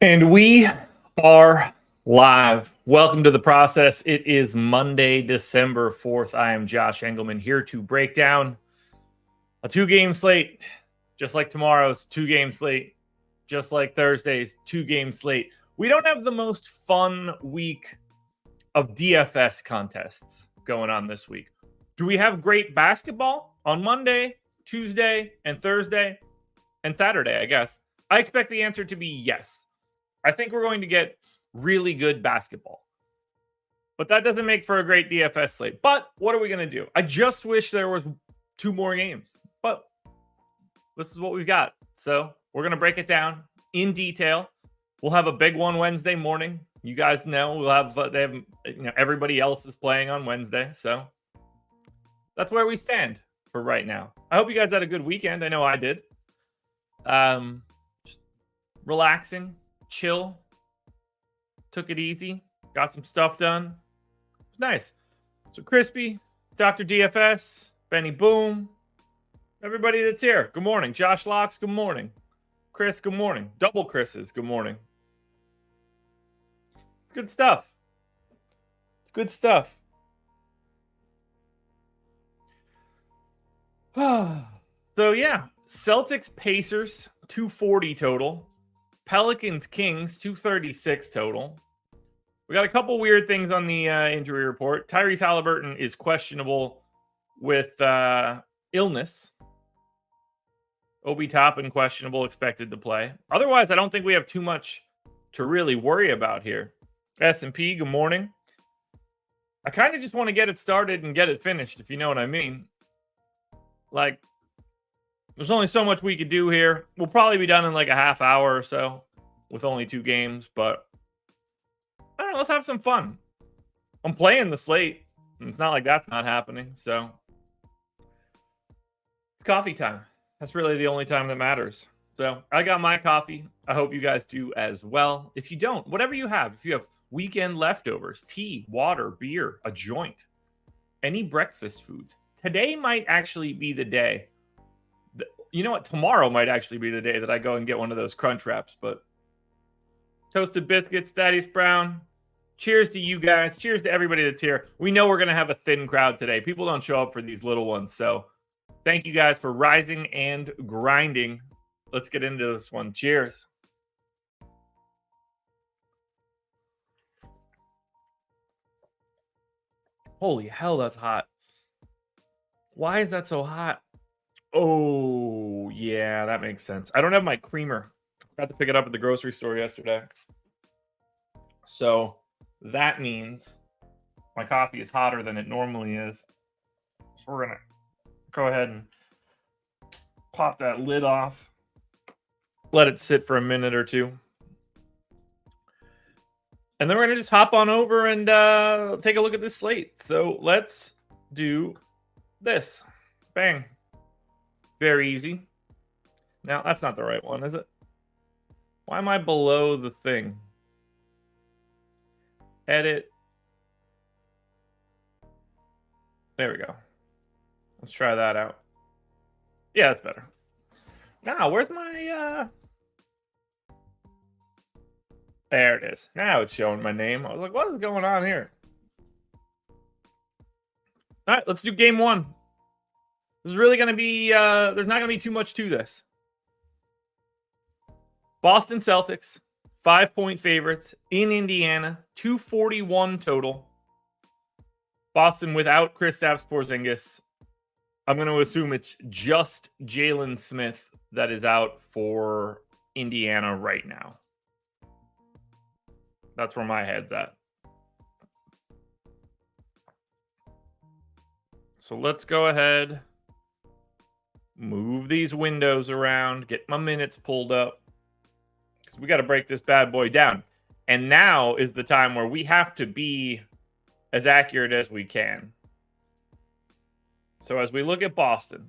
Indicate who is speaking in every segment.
Speaker 1: And we are live. Welcome to the process. It is Monday, December 4th. I am Josh Engleman here to break down a two-game slate, just like tomorrow's two-game slate, just like Thursday's two-game slate. We don't have the most fun week of DFS contests going on this week. Do we have great basketball on Monday, Tuesday, and Thursday, and Saturday, I guess? I expect the answer to be yes. I think we're going to get really good basketball. But that doesn't make for a great DFS slate. But what are we going to do? I just wish there was two more games. But this is what we've got. So we're going to break it down in detail. We'll have a big one Wednesday morning. You guys know we'll have everybody else is playing on Wednesday. So that's where we stand for right now. I hope you guys had a good weekend. I know I did. Just relaxing. Chill, took it easy, got some stuff done. It's nice. So Crispy, Dr. DFS, Benny Boom, everybody that's here. Good morning. Josh Locks, good morning. Chris, good morning. Double Chris's, good morning. It's good stuff. It's good stuff. So yeah, Celtics Pacers 240 total. Pelicans Kings 236 total. We got a couple weird things on the injury report. Tyrese Halliburton is questionable with illness. Obi Toppin questionable, expected to play. Otherwise, I don't think we have too much to really worry about here. S&P, good morning. I kind of just want to get it started and get it finished, if you know what I mean. Like, there's only so much we could do here. We'll probably be done in like a half hour or so with only two games, but I don't know, let's have some fun. I'm playing the slate, and it's not like that's not happening, so it's coffee time. That's really the only time that matters. So I got my coffee. I hope you guys do as well. If you don't, whatever you have, if you have weekend leftovers, tea, water, beer, a joint, any breakfast foods, today might actually be the day. You know what? Tomorrow might actually be the day that I go and get one of those crunch wraps. But toasted biscuits, Thaddeus Brown. Cheers to you guys. Cheers to everybody that's here. We know we're going to have a thin crowd today. People don't show up for these little ones. So thank you guys for rising and grinding. Let's get into this one. Cheers. Holy hell, that's hot. Why is that so hot? Oh, yeah, that makes sense. I don't have my creamer. I forgot to pick it up at the grocery store yesterday. So that means my coffee is hotter than it normally is. So we're going to go ahead and pop that lid off. Let it sit for a minute or two. And then we're going to just hop on over and take a look at this slate. So let's do this. Bang. Very easy. Now, that's not the right one, is it? Why am I below the thing? Edit. There we go. Let's try that out. Yeah, that's better. Now, where's my... There it is. Now it's showing my name. I was like, what is going on here? All right, let's do game one. This is really going to be, there's not going to be too much to this. Boston Celtics, 5-point favorites in Indiana, 241 total. Boston without Kristaps Porzingis. I'm going to assume it's just Jalen Smith that is out for Indiana right now. That's where my head's at. So let's go ahead. Move these windows around. Get my minutes pulled up. Because we got to break this bad boy down. And now is the time where we have to be as accurate as we can. So as we look at Boston,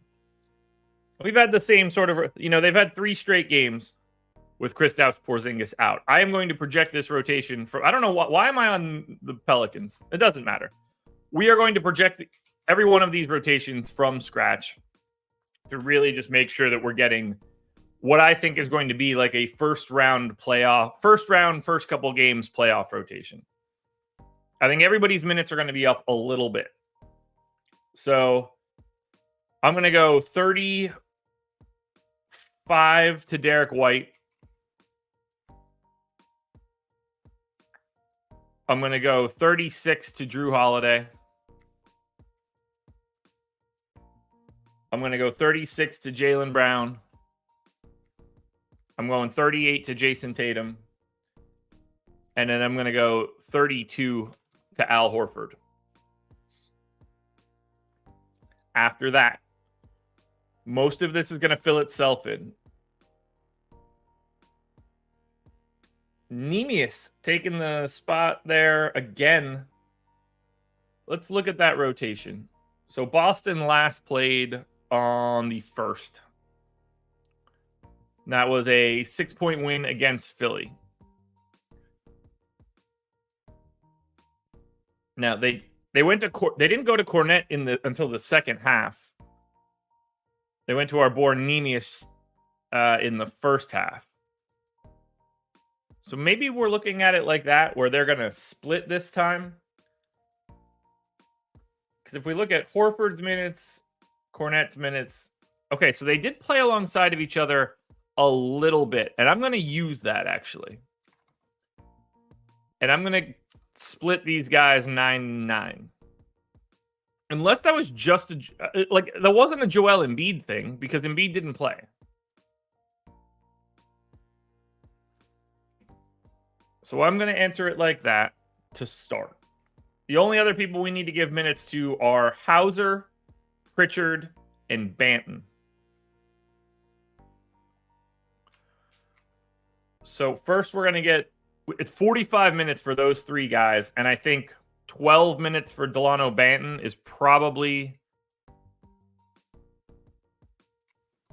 Speaker 1: we've had the same sort of, they've had 3 straight games with Kristaps Porzingis out. I am going to project this rotation from, I don't know, why am I on the Pelicans? It doesn't matter. We are going to project every one of these rotations from scratch to really just make sure that we're getting what I think is going to be like a first round, first couple games playoff rotation. I think everybody's minutes are going to be up a little bit. So I'm going to go 35 to Derek White. I'm going to go 36 to Drew Holiday. I'm going to go 36 to Jaylen Brown. I'm going 38 to Jason Tatum. And then I'm going to go 32 to Al Horford. After that, most of this is going to fill itself in. Neemias taking the spot there again. Let's look at that rotation. So Boston last played on the 1st. That was a 6-point win against Philly. Now they went to they didn't go to Cornet until the second half. They went to our boy Neemias in the first half. So maybe we're looking at it like that, where they're going to split this time. Because if we look at Horford's minutes, Cornet's minutes, okay, so they did play alongside of each other a little bit, and I'm going to use that actually. And I'm going to split these guys 9-9. Unless that was just that wasn't a Joel Embiid thing, because Embiid didn't play. So I'm going to enter it like that to start. The only other people we need to give minutes to are Hauser, Pritchard, and Banton. So first we're going to get, it's 45 minutes for those three guys, and I think 12 minutes for Delano Banton is probably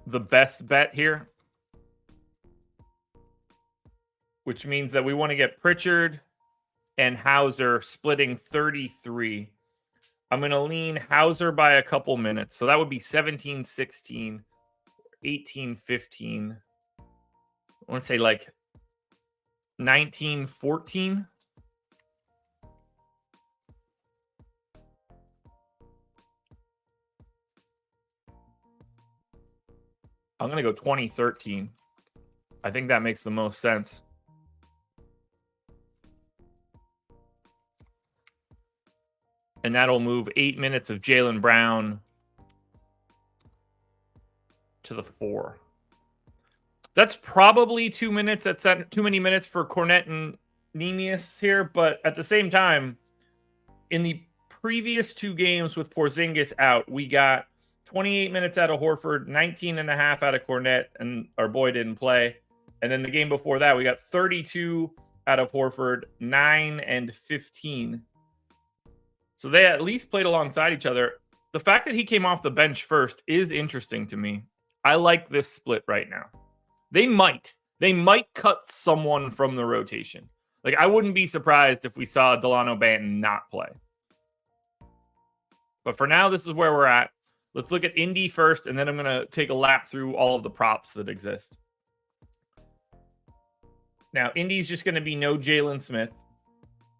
Speaker 1: the best bet here. Which means that we want to get Pritchard and Hauser splitting 33. I'm going to lean Hauser by a couple minutes. So that would be 17-16, 18-15. I want to say like 19-14. I'm going to go 20-13. I think that makes the most sense. And that'll move 8 minutes of Jaylen Brown to the 4. That's probably 2 minutes. That's too many minutes for Cornet and Neemias here. But at the same time, in the previous 2 games with Porzingis out, we got 28 minutes out of Horford, 19 and a half out of Cornet, and our boy didn't play. And then the game before that, we got 32 out of Horford, 9 and 15. So they at least played alongside each other. The fact that he came off the bench first is interesting to me. I like this split right now. They might cut someone from the rotation. Like, I wouldn't be surprised if we saw Delano Banton not play. But for now, this is where we're at. Let's look at Indy first, and then I'm going to take a lap through all of the props that exist. Now, Indy's just going to be no Jalen Smith,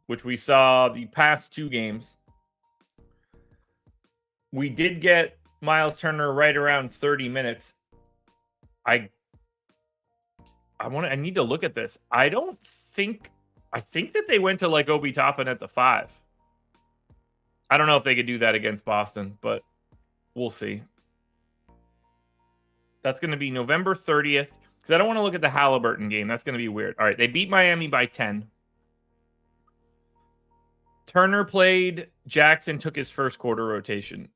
Speaker 1: which we saw the past 2 games. We did get Miles Turner right around 30 minutes. I need to look at this. I think that they went to like Obi Toppin at the 5. I don't know if they could do that against Boston, but we'll see. That's going to be November 30th, because I don't want to look at the Halliburton game. That's going to be weird. All right, they beat Miami by 10. Turner played. Jackson took his first quarter rotation.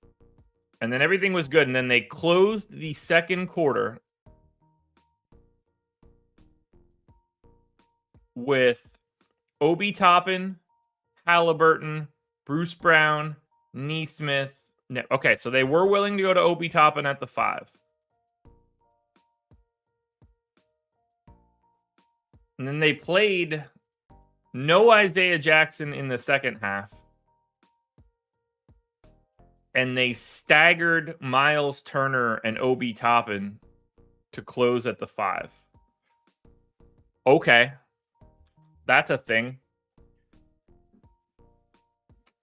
Speaker 1: And then everything was good. And then they closed the second quarter with Obi Toppin, Halliburton, Bruce Brown, Nesmith. Okay, so they were willing to go to Obi Toppin at the 5. And then they played no Isaiah Jackson in the second half. And they staggered Miles Turner and Obi Toppin to close at the 5. Okay. That's a thing.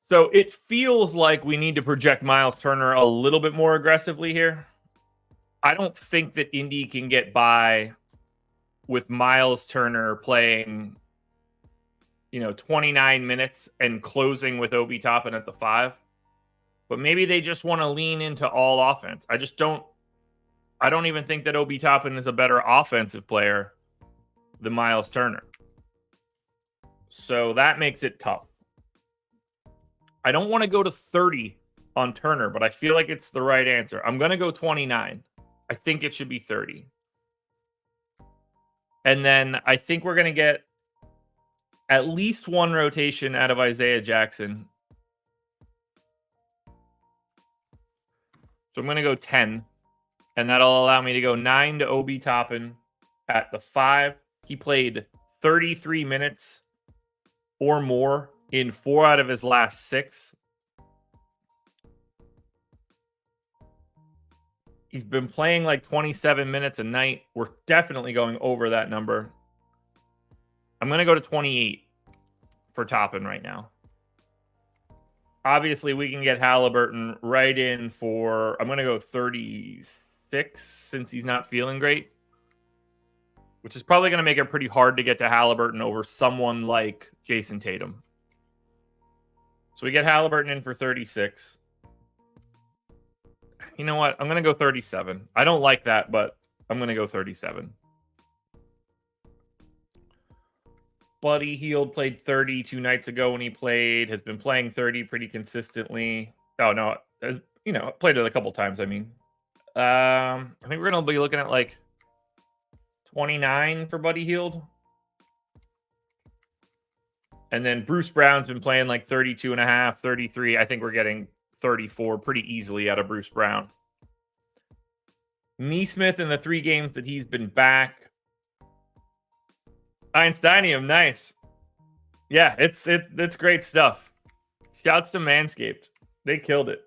Speaker 1: So it feels like we need to project Miles Turner a little bit more aggressively here. I don't think that Indy can get by with Miles Turner playing, 29 minutes and closing with Obi Toppin at the 5. But maybe they just want to lean into all offense. I don't even think that Obi Toppin is a better offensive player than Miles Turner. So that makes it tough. I don't want to go to 30 on Turner, but I feel like it's the right answer. I'm going to go 29. I think it should be 30. And then I think we're going to get at least one rotation out of Isaiah Jackson. So I'm going to go 10. And that'll allow me to go 9 to Obi Toppin at the 5. He played 33 minutes or more in 4 out of his last 6. He's been playing like 27 minutes a night. We're definitely going over that number. I'm going to go to 28 for Toppin right now. Obviously, we can get Halliburton right in for, I'm going to go 36 since he's not feeling great, which is probably going to make it pretty hard to get to Halliburton over someone like Jason Tatum. So we get Halliburton in for 36. You know what? I'm going to go 37. I don't like that, but I'm going to go 37. Buddy Hield played 30 2 nights ago when he played. Has been playing 30 pretty consistently. Oh, no. Has, played it a couple times, I mean. I think we're going to be looking at like 29 for Buddy Hield. And then Bruce Brown's been playing like 32 and a half, 33. I think we're getting 34 pretty easily out of Bruce Brown. Neesmith in the 3 games that he's been back. Einsteinium, nice. Yeah, it's great stuff. Shouts to Manscaped. They killed it.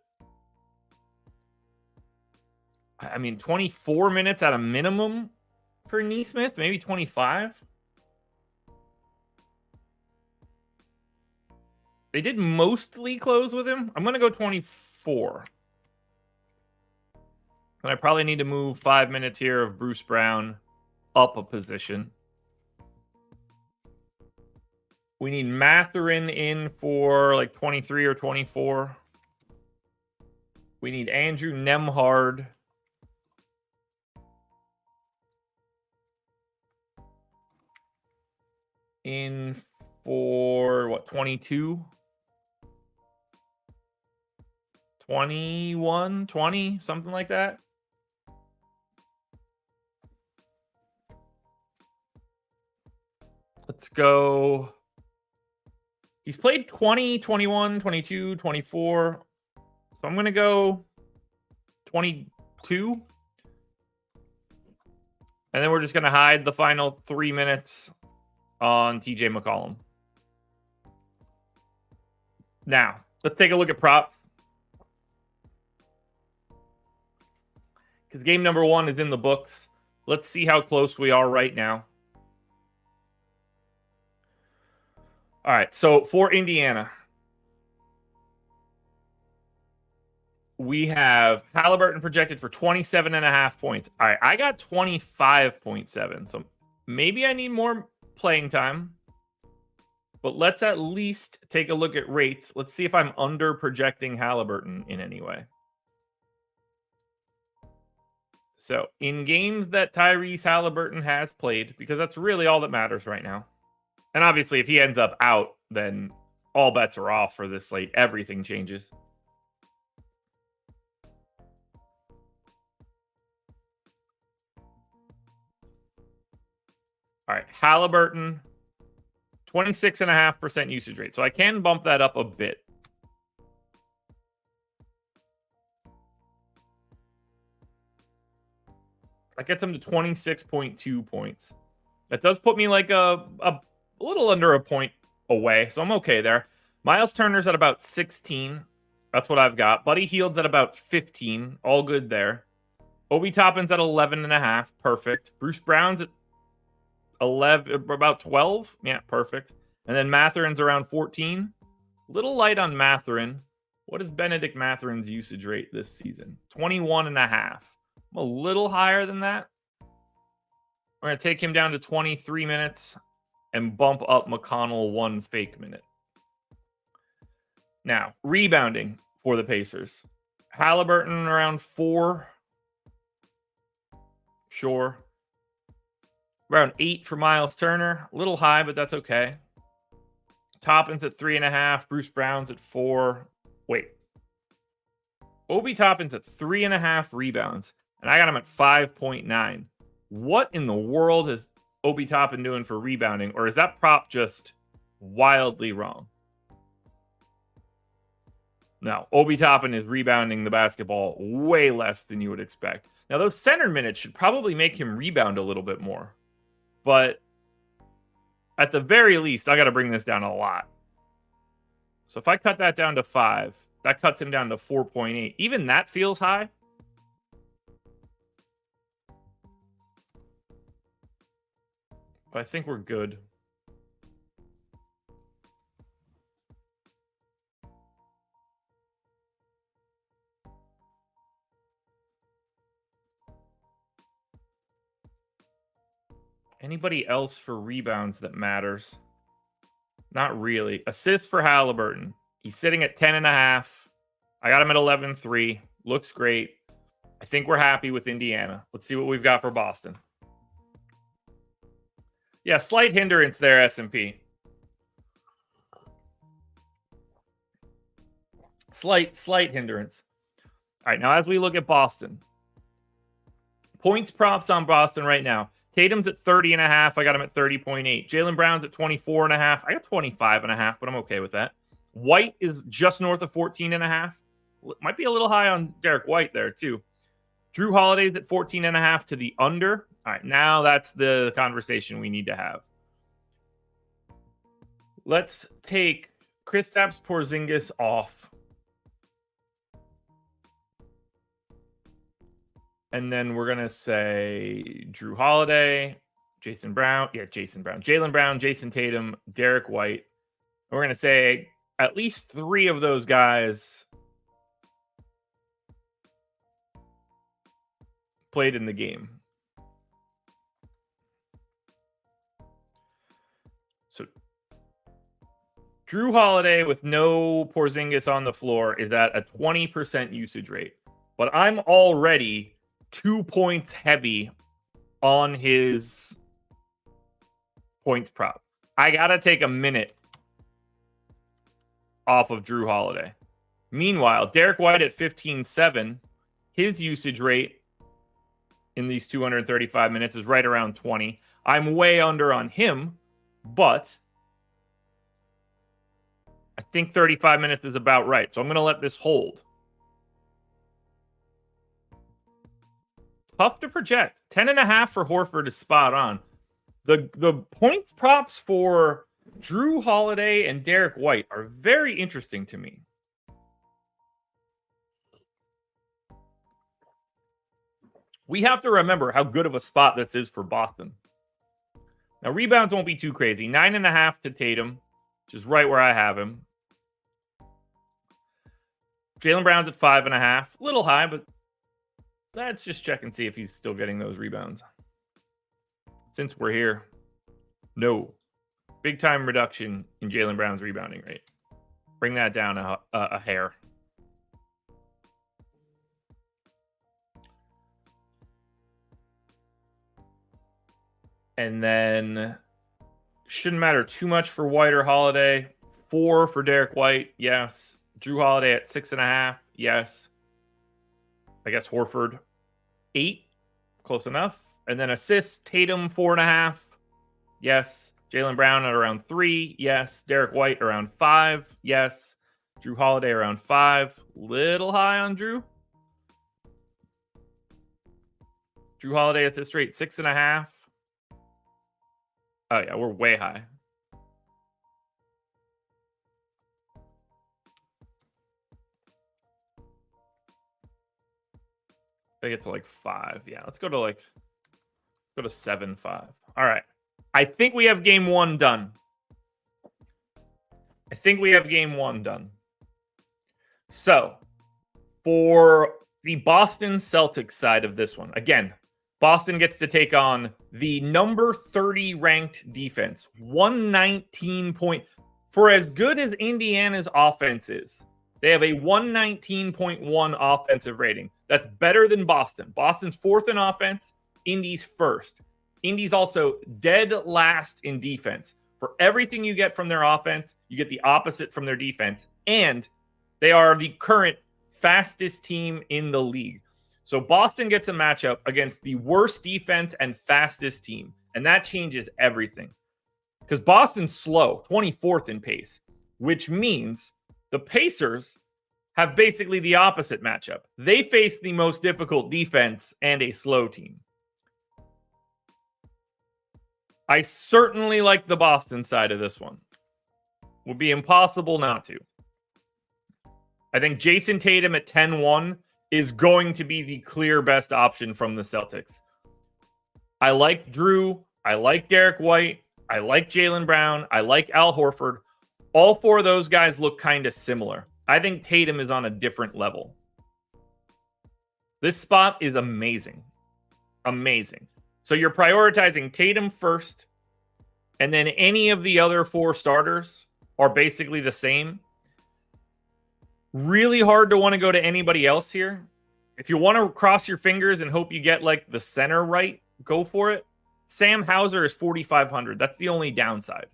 Speaker 1: I mean, 24 minutes at a minimum for Neesmith, maybe 25. They did mostly close with him. I'm going to go 24. And I probably need to move 5 minutes here of Bruce Brown up a position. We need Mathurin in for like 23 or 24. We need Andrew Nembhard. In for what, 22? 21, 20, something like that. Let's go. He's played 20, 21, 22, 24. So I'm going to go 22. And then we're just going to hide the final 3 minutes on TJ McCollum. Now, let's take a look at props. Because game number 1 is in the books. Let's see how close we are right now. All right, so for Indiana, we have Halliburton projected for 27.5 points. All right, I got 25.7, so maybe I need more playing time. But let's at least take a look at rates. Let's see if I'm under projecting Halliburton in any way. So in games that Tyrese Halliburton has played, because that's really all that matters right now. And obviously, if he ends up out, then all bets are off for this slate. Everything changes. All right, Halliburton, 26.5% usage rate. So I can bump that up a bit. That gets him to 26.2 points. That does put me like a little under a point away, so I'm okay there. Miles Turner's at about 16. That's what I've got. Buddy Hield's at about 15. All good there. Obi Toppin's at 11.5. Perfect. Bruce Brown's at 11, about 12. Yeah, perfect. And then Matherin's around 14. Little light on Matherin. What is Benedict Matherin's usage rate this season? 21.5. I'm a little higher than that. We're going to take him down to 23 minutes and bump up McConnell 1 fake minute. Now, rebounding for the Pacers. Halliburton around 4. Sure. Around 8 for Miles Turner. A little high, but that's okay. Toppin's at 3.5. Bruce Brown's at 4. Wait. Obi Toppin's at 3.5 rebounds, and I got him at 5.9. What in the world is Obi Toppin doing for rebounding, or is that prop just wildly wrong? No, Obi Toppin is rebounding the basketball way less than you would expect. Now, those center minutes should probably make him rebound a little bit more. But at the very least, I got to bring this down a lot. So if I cut that down to 5, that cuts him down to 4.8. Even that feels high. But I think we're good. Anybody else for rebounds that matters? Not really. Assists for Halliburton. He's sitting at 10.5. I got him at 11.3. Looks great. I think we're happy with Indiana. Let's see what we've got for Boston. Yeah, slight hindrance there, S&P. Slight hindrance. All right, now as we look at Boston. Points props on Boston right now. Tatum's at 30.5. I got him at 30.8. Jaylen Brown's at 24.5. I got 25.5, but I'm okay with that. White is just north of 14.5. Might be a little high on Derek White there, too. Drew Holiday's at 14.5 to the under. All right, now that's the conversation we need to have. Let's take Kristaps Porzingis off. And then we're going to say Drew Holiday, Jason Brown. Yeah, Jason Brown. Jaylen Brown, Jason Tatum, Derek White. And we're going to say at least 3 of those guys played in the game. So Drew Holiday with no Porzingis on the floor is at a 20% usage rate. But I'm already 2 points heavy on his points prop. I got to take a minute off of Drew Holiday. Meanwhile, Derek White at 15.7, his usage rate in these 235 minutes is right around 20. I'm way under on him, but I think 35 minutes is about right. So I'm going to let this hold. Tough to project. 10.5 for Horford is spot on. The points props for Drew Holiday and Derek White are very interesting to me. We have to remember how good of a spot this is for Boston. Now, rebounds won't be too crazy. 9.5 to Tatum, which is right where I have him. Jaylen Brown's at 5.5. A little high, but let's just check and see if he's still getting those rebounds. Since we're here, no. Big time reduction in Jaylen Brown's rebounding rate. Bring that down a hair. And then shouldn't matter too much for White or Holiday. 4 for Derek White, yes. Drew Holiday at 6.5, yes. I guess Horford 8, close enough. And then assists, Tatum 4.5, yes. Jaylen Brown at around 3, yes. Derek White around 5, yes. Drew Holiday around 5, little high on Drew. Drew Holiday assist rate 6.5. Oh yeah, we're way high. They get to like 5. Yeah, let's go to 7-5. All right. I think we have game 1 done. So, for the Boston Celtics side of this one, again, Boston gets to take on the number 30 ranked defense. 119 point. For as good as Indiana's offense is, they have a 119.1 offensive rating. That's better than Boston. Boston's 4th in offense, Indy's 1st. Indy's also dead last in defense. For everything you get from their offense, you get the opposite from their defense. And they are the current fastest team in the league. So Boston gets a matchup against the worst defense and fastest team. And that changes everything. Because Boston's slow, 24th in pace, which means the Pacers have basically the opposite matchup. They face the most difficult defense and a slow team. I certainly like the Boston side of this one. Would be impossible not to. I think Jason Tatum at 10-1 is going to be the clear best option from the Celtics. I like Drew. I like Derek White. I like Jaylen Brown. I like Al Horford. All 4 of those guys look kind of similar. I think Tatum is on a different level. This spot is amazing. Amazing. So you're prioritizing Tatum first, and then any of the other 4 starters are basically the same. Really hard to want to go to anybody else here. If you want to cross your fingers and hope you get like the center right, go for it. Sam Hauser is 4,500. That's the only downside.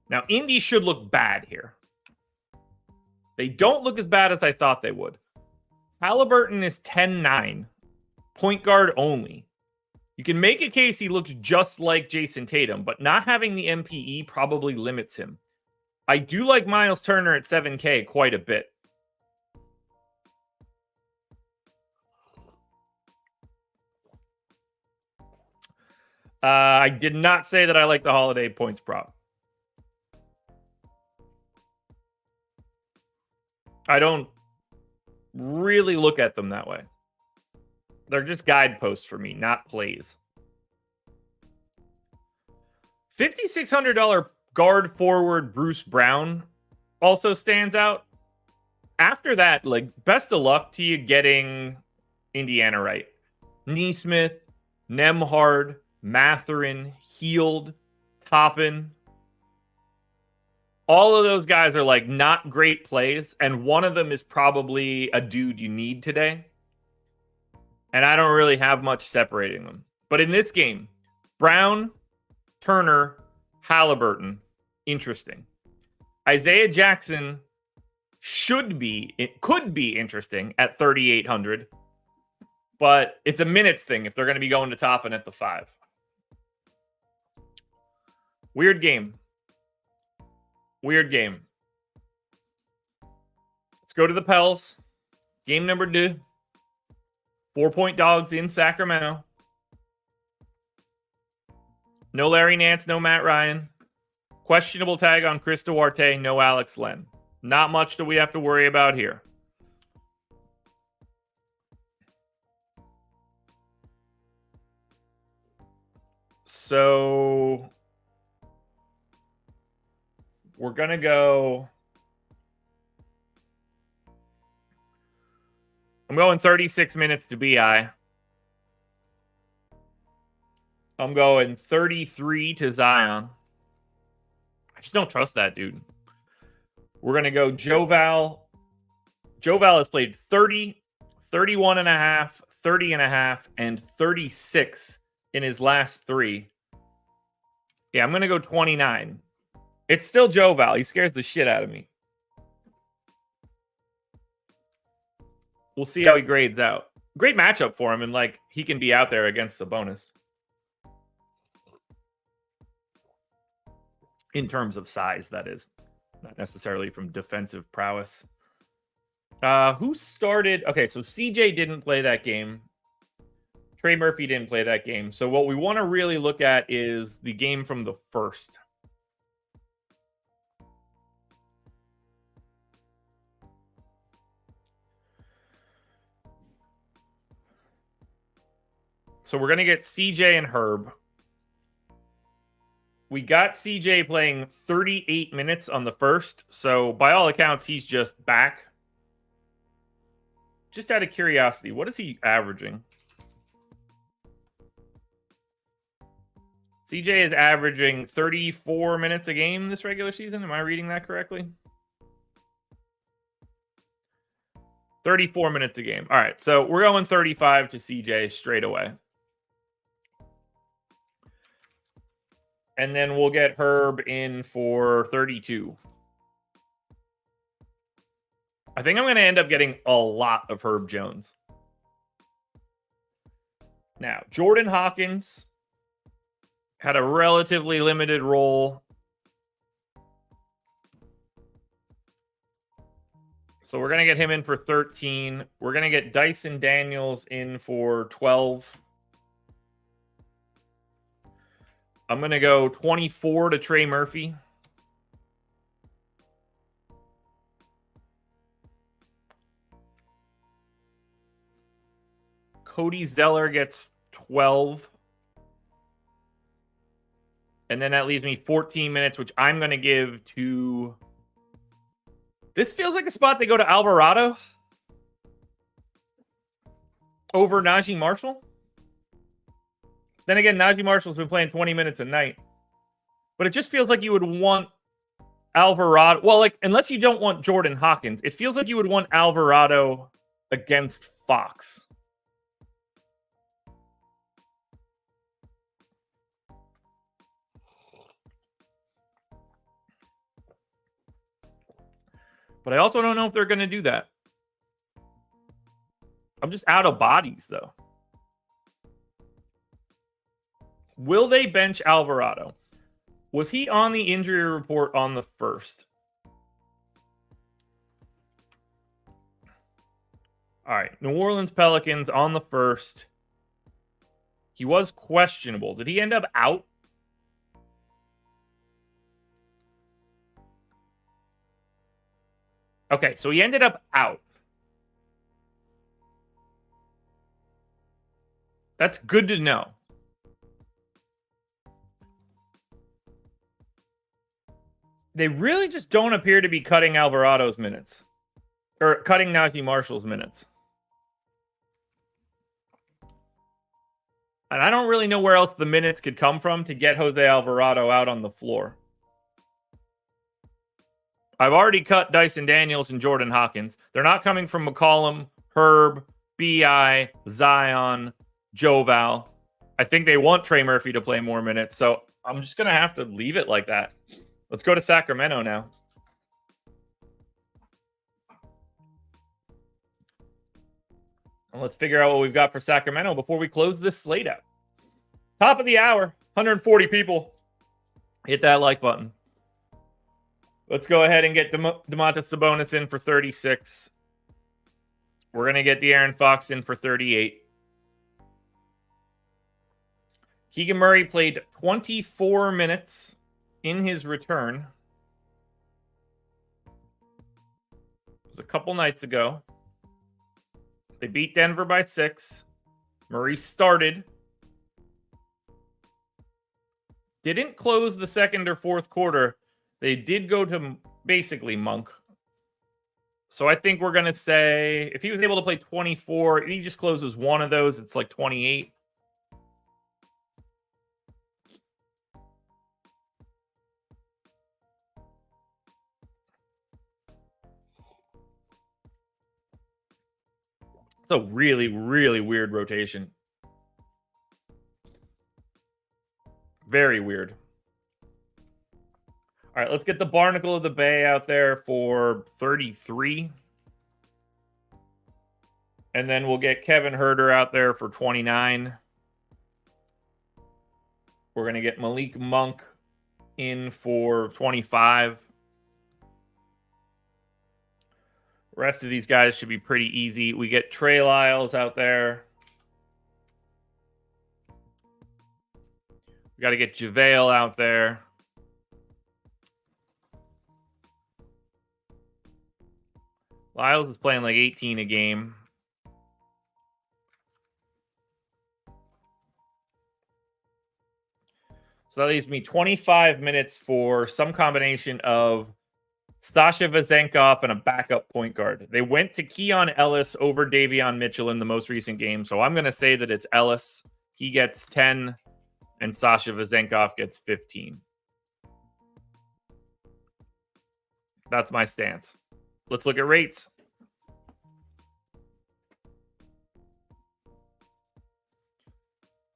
Speaker 1: Now, Indy should look bad here. They don't look as bad as I thought they would. Halliburton is 10-9. Point guard only. You can make a case he looks just like Jason Tatum, but not having the MPE probably limits him. I do like Miles Turner at 7K quite a bit. I did not say that I like the Holiday points prop. I don't really look at them that way. They're just guideposts for me, not plays. $5,600 guard forward Bruce Brown also stands out. After that, like, best of luck to you getting Indiana right. Nesmith, Nembhard, Mathurin, Heald, Toppin. All of those guys are like not great plays, and one of them is probably a dude you need today. And I don't really have much separating them. But in this game, Brown, Turner, Halliburton, interesting. Isaiah Jackson could be interesting at 3,800, but it's a minutes thing if they're going to be going to Toppin at the 5. Weird game. Let's go to the Pels. Game number 2. 4-point dogs in Sacramento. No Larry Nance, no Matt Ryan. Questionable tag on Chris Duarte, no Alex Len. Not much that we have to worry about here. So we're going to go. I'm going 36 minutes to BI. I'm going 33 to Zion. I just don't trust that dude. We're going to go Joe Val. Joe Val has played 30, 31.5, 30.5, and 36 in his last 3. Yeah, I'm going to go 29. It's still Joe Val. He scares the shit out of me. We'll see how he grades out. Great matchup for him, and like he can be out there against the bonus. In terms of size, that is. Not necessarily from defensive prowess. Who started? Okay, so CJ didn't play that game. Trey Murphy didn't play that game. So what we want to really look at is the game from the first. So we're going to get CJ and Herb. We got CJ playing 38 minutes on the first. So by all accounts, he's just back. Just out of curiosity, what is he averaging? CJ is averaging 34 minutes a game this regular season. Am I reading that correctly? 34 minutes a game. All right, so we're going 35 to CJ straight away. And then we'll get Herb in for 32. I think I'm going to end up getting a lot of Herb Jones. Now, Jordan Hawkins had a relatively limited role. So we're going to get him in for 13. We're going to get Dyson Daniels in for 12. I'm going to go 24 to Trey Murphy. Cody Zeller gets 12. And then that leaves me 14 minutes, which I'm going to give to... This feels like a spot they go to Alvarado over Najee Marshall. Then again, Najee Marshall's been playing 20 minutes a night. But it just feels like you would want Alvarado. Well, like, unless you don't want Jordan Hawkins, it feels like you would want Alvarado against Fox. But I also don't know if they're going to do that. I'm just out of bodies, though. Will they bench Alvarado? Was he on the injury report on the first? All right. New Orleans Pelicans on the first. He was questionable. Did he end up out? Okay, so he ended up out. That's good to know. They really just don't appear to be cutting Alvarado's minutes. Or cutting Najee Marshall's minutes. And I don't really know where else the minutes could come from to get Jose Alvarado out on the floor. I've already cut Dyson Daniels and Jordan Hawkins. They're not coming from McCollum, Herb, B.I., Zion, Joval. I think they want Trey Murphy to play more minutes, so I'm just going to have to leave it like that. Let's go to Sacramento now. And let's figure out what we've got for Sacramento before we close this slate out. Top of the hour, 140 people. Hit that like button. Let's go ahead and get Domantas Sabonis in for 36. We're going to get De'Aaron Fox in for 38. Keegan Murray played 24 minutes in his return. It was a couple nights ago. They beat Denver by 6. Murray started. Didn't close the second or fourth quarter. They did go to basically Monk. So I think we're going to say if he was able to play 24, if he just closes one of those, it's like 28. It's a really, really weird rotation. Very weird. All right, let's get the Barnacle of the Bay out there for 33. And then we'll get Kevin Huerter out there for 29. We're going to get Malik Monk in for 25. The rest of these guys should be pretty easy. We get Trey Lyles out there. We got to get JaVale out there. Lyles is playing like 18 a game. So that leaves me 25 minutes for some combination of Sasha Vezenkov and a backup point guard. They went to Keon Ellis over Davion Mitchell in the most recent game. So I'm going to say that it's Ellis. He gets 10 and Sasha Vezenkov gets 15. That's my stance. Let's look at rates.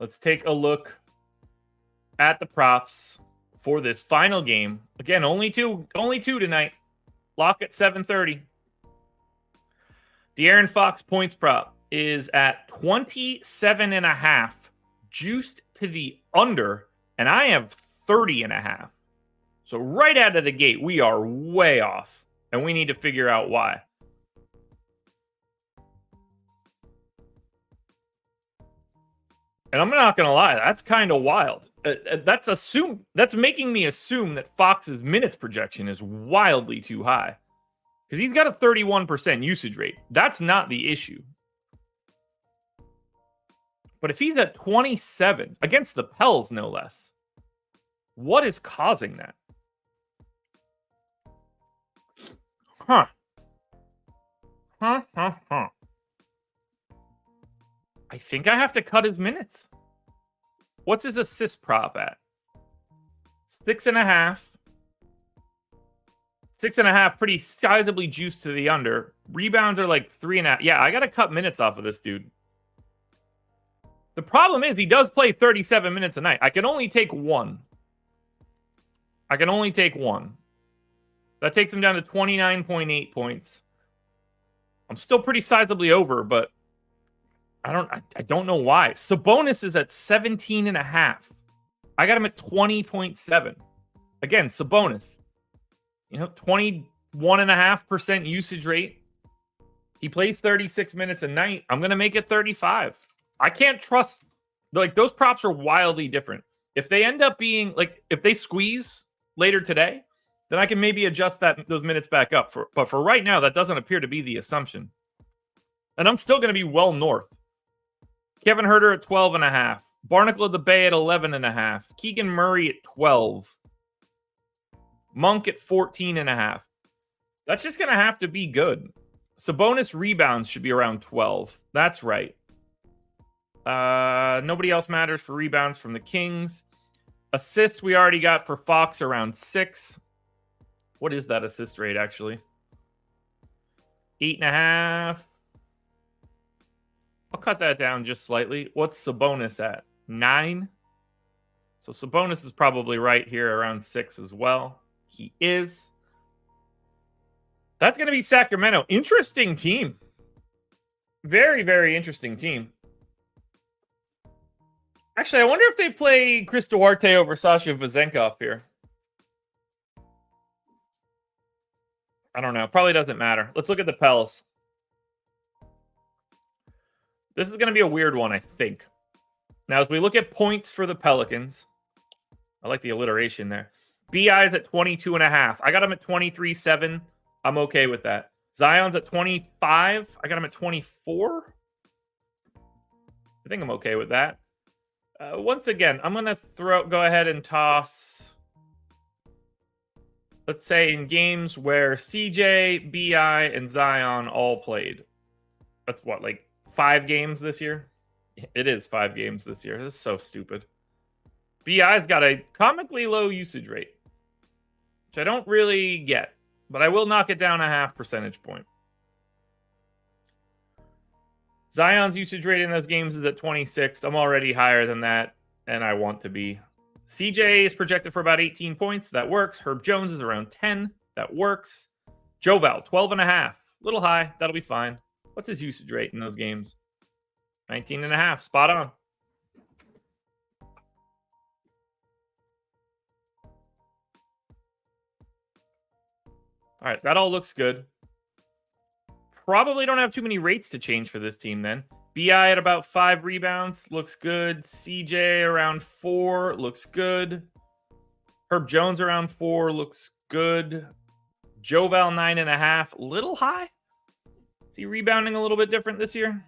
Speaker 1: Let's take a look at the props for this final game. Again, only two tonight. Lock at 7:30. De'Aaron Fox points prop is at 27.5, juiced to the under, and I have 30.5. So right out of the gate, we are way off, and we need to figure out why. And I'm not going to lie, that's kind of wild. That's making me assume that Fox's minutes projection is wildly too high. Because he's got a 31% usage rate. That's not the issue. But if he's at 27, against the Pels no less, what is causing that? Huh. I think I have to cut his minutes. What's his assist prop at? 6.5. 6.5, pretty sizably juiced to the under. Rebounds are like 3.5. Yeah, I got to cut minutes off of this dude. The problem is he does play 37 minutes a night. I can only take one. That takes him down to 29.8 points. I'm still pretty sizably over, but I don't know why. Sabonis is at 17.5. I got him at 20.7. Again, Sabonis. 21.5% usage rate. He plays 36 minutes a night. I'm going to make it 35. I can't trust, those props are wildly different. If they end up being, if they squeeze later today, then I can maybe adjust those minutes back up. But for right now, that doesn't appear to be the assumption. And I'm still going to be well north. Kevin Huerter at 12.5. Barnacle of the Bay at 11.5. Keegan Murray at 12. Monk at 14.5. That's just going to have to be good. Sabonis rebounds should be around 12. That's right. Nobody else matters for rebounds from the Kings. Assists we already got for Fox around 6. What is that assist rate, actually? 8.5. I'll cut that down just slightly. What's Sabonis at? 9. So Sabonis is probably right here around 6 as well. He is. That's going to be Sacramento. Interesting team. Very, very interesting team. Actually, I wonder if they play Chris Duarte over Sasha Vezenkov here. I don't know. Probably doesn't matter. Let's look at the Pels. This is going to be a weird one, I think. Now, as we look at points for the Pelicans, I like the alliteration there. BI is at 22.5. I got him at 23.7. I'm okay with that. Zion's at 25. I got him at 24. I think I'm okay with that. Once again, I'm going to go ahead and toss, let's say, in games where CJ, BI, and Zion all played. That's what, 5 games this year? It is 5 games this year. This is so stupid. BI's got a comically low usage rate, which I don't really get, but I will knock it down a 0.5 percentage point. Zion's usage rate in those games is at 26. I'm already higher than that, and I want to be. CJ is projected for about 18 points. That works. Herb Jones is around 10. That works. Joval, 12.5. A little high. That'll be fine. What's his usage rate in those games? 19.5. Spot on. All right, that all looks good. Probably don't have too many rates to change for this team then. BI at about 5 rebounds. Looks good. CJ around 4. Looks good. Herb Jones around 4. Looks good. Joval 9.5. Little high. Is he rebounding a little bit different this year?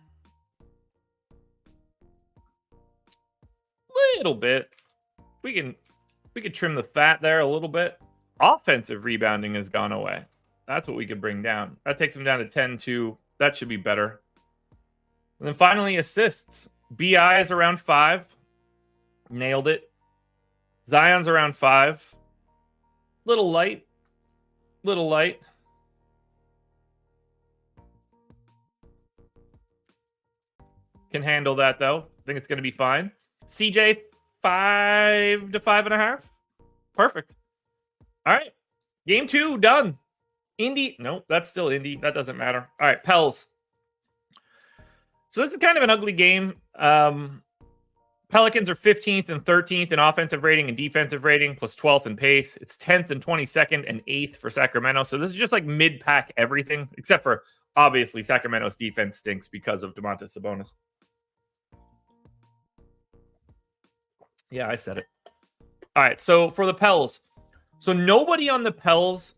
Speaker 1: Little bit. We can We could trim the fat there a little bit. Offensive rebounding has gone away. That's what we could bring down. That takes him down to 10-2. That should be better. And then finally, assists. BI is around 5. Nailed it. Zion's around 5. Little light. Little light. Can handle that, though. I think it's going to be fine. CJ, 5 to 5.5. Perfect. All right. Game 2, done. Indy. Nope, that's still Indy. That doesn't matter. All right, Pels. So this is kind of an ugly game. Pelicans are 15th and 13th in offensive rating and defensive rating, plus 12th in pace. It's 10th and 22nd and 8th for Sacramento. So this is just like mid-pack everything, except for, obviously, Sacramento's defense stinks because of Domantas Sabonis. Yeah, I said it. All right, so for the Pels. So nobody on the Pels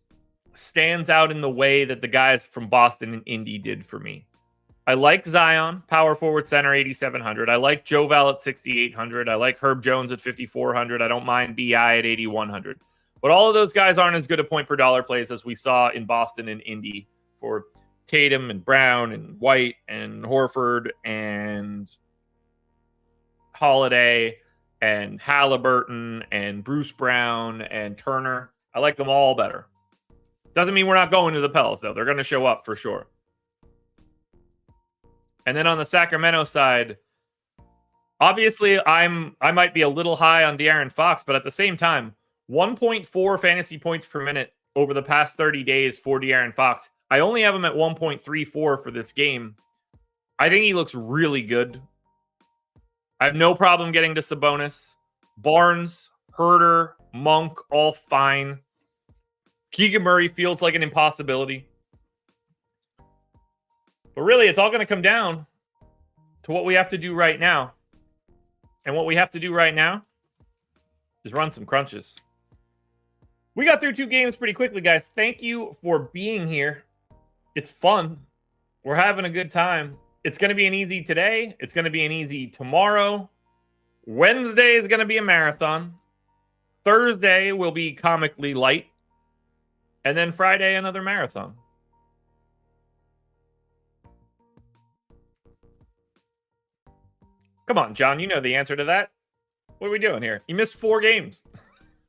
Speaker 1: stands out in the way that the guys from Boston and Indy did for me. I like Zion, power forward center, 8,700. I like Joe Val at 6,800. I like Herb Jones at 5,400. I don't mind BI at 8,100. But all of those guys aren't as good a point per dollar plays as we saw in Boston and Indy for Tatum and Brown and White and Horford and Holiday and Halliburton and Bruce Brown and Turner. I like them all better. Doesn't mean we're not going to the Pels, though. They're going to show up for sure. And then on the Sacramento side, obviously I might be a little high on De'Aaron Fox, but at the same time, 1.4 fantasy points per minute over the past 30 days for De'Aaron Fox. I only have him at 1.34 for this game. I think he looks really good. I have no problem getting to Sabonis. Barnes, Herter, Monk, all fine. Keegan Murray feels like an impossibility. But really, it's all going to come down to what we have to do right now. And what we have to do right now is run some crunches. We got through 2 games pretty quickly, guys. Thank you for being here. It's fun. We're having a good time. It's going to be an easy today. It's going to be an easy tomorrow. Wednesday is going to be a marathon. Thursday will be comically light. And then Friday, another marathon. Come on, John. You know the answer to that. What are we doing here? You missed 4 games.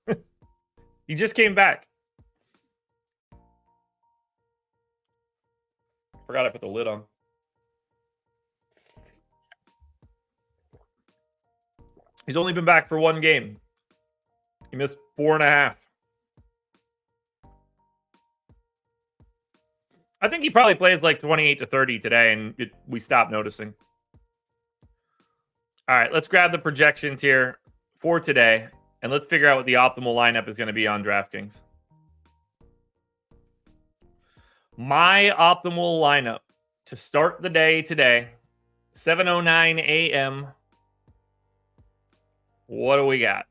Speaker 1: You just came back. Forgot I put the lid on. He's only been back for 1 game. He missed 4.5. I think he probably plays like 28 to 30 today, and we stopped noticing. All right, let's grab the projections here for today, and let's figure out what the optimal lineup is going to be on DraftKings. My optimal lineup to start the day today, 7:09 a.m. What do we got?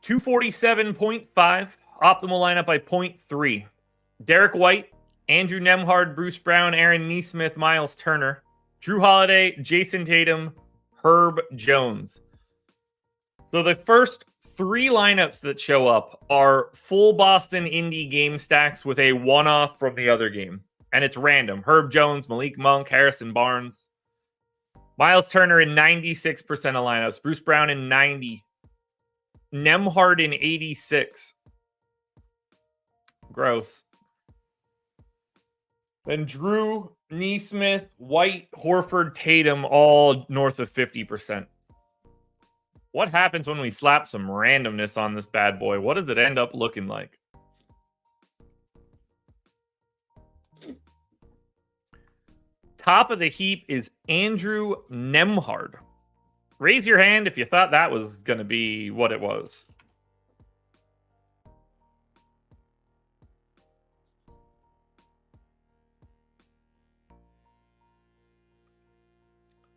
Speaker 1: $247.5. Optimal lineup by 0.3. Derek White, Andrew Nembhard, Bruce Brown, Aaron Nesmith, Miles Turner, Drew Holiday, Jason Tatum, Herb Jones. So the first 3 lineups that show up are full Boston Indy game stacks with a one-off from the other game. And it's random. Herb Jones, Malik Monk, Harrison Barnes. Miles Turner in 96% of lineups. Bruce Brown in 90. Nembhard in 86. Gross. Then Drew, Nesmith, White, Horford, Tatum, all north of 50%. What happens when we slap some randomness on this bad boy? What does it end up looking like? Top of the heap is Andrew Nembhard. Raise your hand if you thought that was going to be what it was.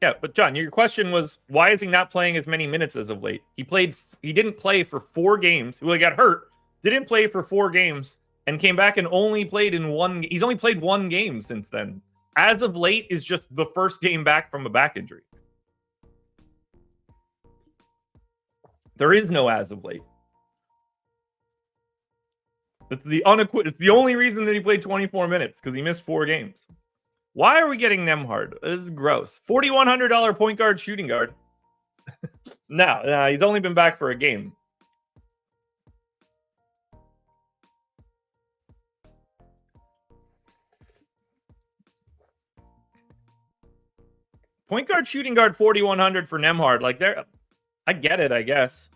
Speaker 1: Yeah, but John, your question was, why is he not playing as many minutes as of late? He didn't play for 4 games. Well, he got hurt, didn't play for 4 games, and came back and only played in 1. He's only played 1 game since then. As of late is just the first game back from a back injury. There is no as of late. It's the only reason that he played 24 minutes, because he missed 4 games. Why are we getting Nembhard? This is gross. $4,100 point guard, shooting guard. No, he's only been back for a game. Point guard, shooting guard, 4,100 for Nembhard. Like, there, I get it, I guess.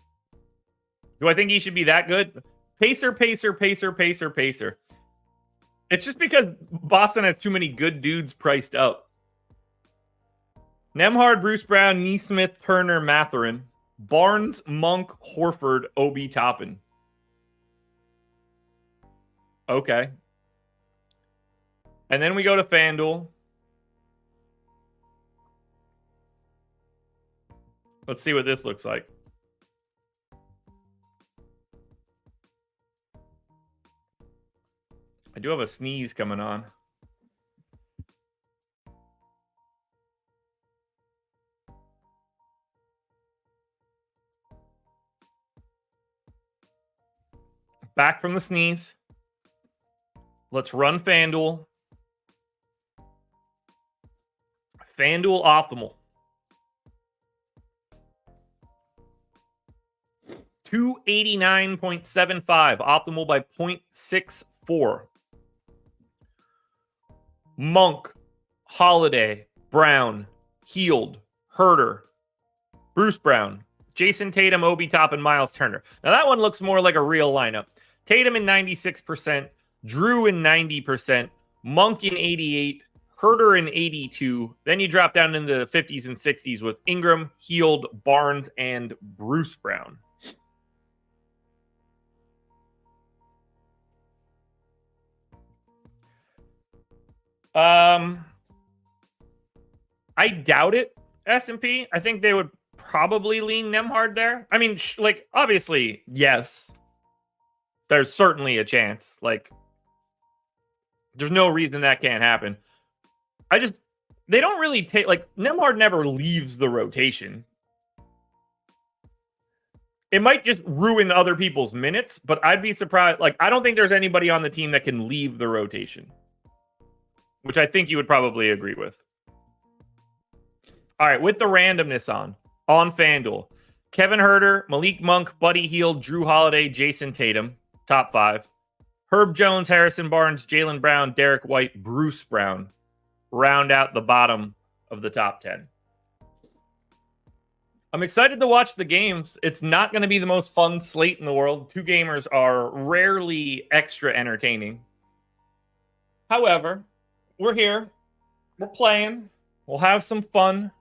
Speaker 1: Do I think he should be that good? Pacer. It's just because Boston has too many good dudes priced up. Nembhard, Bruce Brown, Neesmith, Turner, Mathurin, Barnes, Monk, Horford, Obi Toppin. Okay. And then we go to FanDuel. Let's see what this looks like. I do have a sneeze coming on. Back from the sneeze. Let's run FanDuel. FanDuel Optimal. 289.75. Optimal by 0.64. Monk, Holiday, Brown, Heald, Herter, Bruce Brown, Jason Tatum, Obi Toppin, Miles Turner. Now that one looks more like a real lineup. Tatum in 96%, Drew in 90%, Monk in 88%, Herter in 82%. Then you drop down into the 50s and 60s with Ingram, Heald, Barnes, and Bruce Brown. I doubt it, S&P. I think they would probably lean Nembhard there. I mean, like, obviously, yes. There's certainly a chance. Like, there's no reason that can't happen. They don't really take, like, Nembhard never leaves the rotation. It might just ruin other people's minutes, but I'd be surprised. Like, I don't think there's anybody on the team that can leave the rotation, which I think you would probably agree with. All right, with the randomness on FanDuel, Kevin Herter, Malik Monk, Buddy Hield, Drew Holiday, Jason Tatum, top 5. Herb Jones, Harrison Barnes, Jaylen Brown, Derek White, Bruce Brown round out the bottom of the top 10. I'm excited to watch the games. It's not going to be the most fun slate in the world. 2 gamers are rarely extra entertaining. However, we're here. We're playing. We'll have some fun.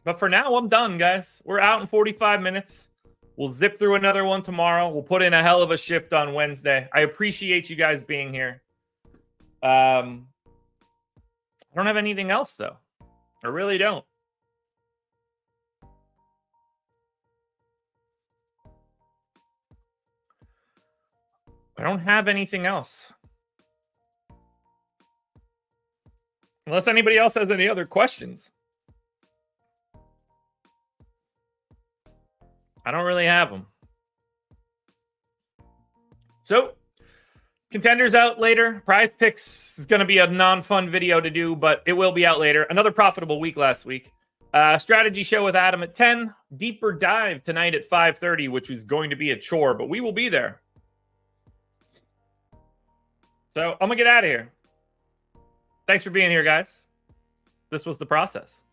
Speaker 1: But for now, I'm done, guys. We're out in 45 minutes. We'll zip through another one tomorrow. We'll put in a hell of a shift on Wednesday. I appreciate you guys being here. I don't have anything else, though. I really don't. I don't have anything else. Unless anybody else has any other questions. I don't really have them. So, Contenders out later. Prize Picks is going to be a non-fun video to do, but it will be out later. Another profitable week last week. Strategy show with Adam at 10. Deeper dive tonight at 5:30, which is going to be a chore, but we will be there. So, I'm going to get out of here. Thanks for being here, guys. This was the process.